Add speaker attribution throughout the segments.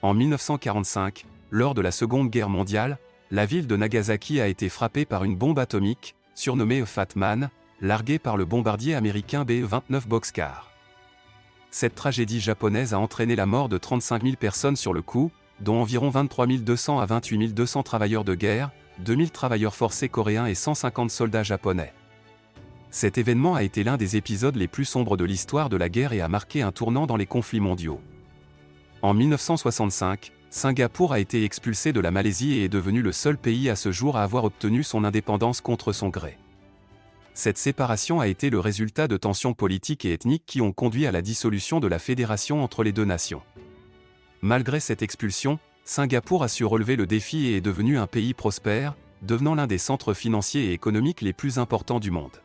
Speaker 1: En 1945, lors de la Seconde Guerre mondiale, la ville de Nagasaki a été frappée par une bombe atomique, surnommée Fat Man, larguée par le bombardier américain B-29 Boxcar. Cette tragédie japonaise a entraîné la mort de 35 000 personnes sur le coup, dont environ 23 200 à 28 200 travailleurs de guerre, 2 000 travailleurs forcés coréens et 150 soldats japonais. Cet événement a été l'un des épisodes les plus sombres de l'histoire de la guerre et a marqué un tournant dans les conflits mondiaux. En 1965, Singapour a été expulsé de la Malaisie et est devenu le seul pays à ce jour à avoir obtenu son indépendance contre son gré. Cette séparation a été le résultat de tensions politiques et ethniques qui ont conduit à la dissolution de la fédération entre les deux nations. Malgré cette expulsion, Singapour a su relever le défi et est devenu un pays prospère, devenant l'un des centres financiers et économiques les plus importants du monde.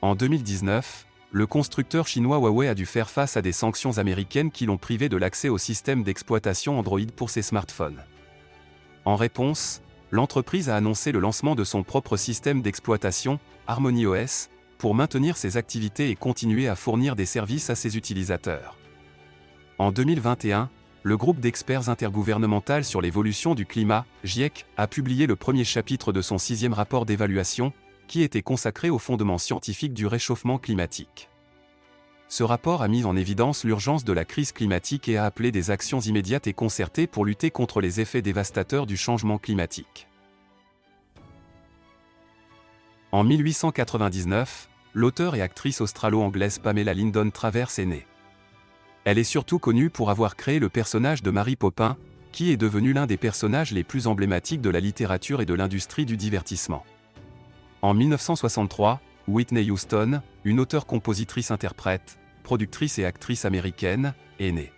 Speaker 1: En 2019, le constructeur chinois Huawei a dû faire face à des sanctions américaines qui l'ont privé de l'accès au système d'exploitation Android pour ses smartphones. En réponse, l'entreprise a annoncé le lancement de son propre système d'exploitation, HarmonyOS, pour maintenir ses activités et continuer à fournir des services à ses utilisateurs. En 2021, le groupe d'experts intergouvernemental sur l'évolution du climat, GIEC, a publié le premier chapitre de son 6e rapport d'évaluation, qui était consacré aux fondements scientifiques du réchauffement climatique. Ce rapport a mis en évidence l'urgence de la crise climatique et a appelé des actions immédiates et concertées pour lutter contre les effets dévastateurs du changement climatique. En 1899, l'auteure et actrice australo-anglaise Pamela Lyndon Travers est née. Elle est surtout connue pour avoir créé le personnage de Mary Poppins, qui est devenu l'un des personnages les plus emblématiques de la littérature et de l'industrie du divertissement. En 1963, Whitney Houston, une auteure-compositrice-interprète, productrice et actrice américaine, est née.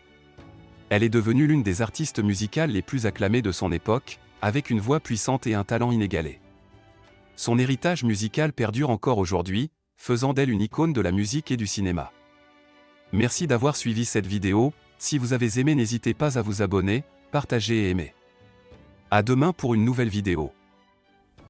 Speaker 1: Elle est devenue l'une des artistes musicales les plus acclamées de son époque, avec une voix puissante et un talent inégalé. Son héritage musical perdure encore aujourd'hui, faisant d'elle une icône de la musique et du cinéma. Merci d'avoir suivi cette vidéo. Si vous avez aimé, n'hésitez pas à vous abonner, partager et aimer. À demain pour une nouvelle vidéo.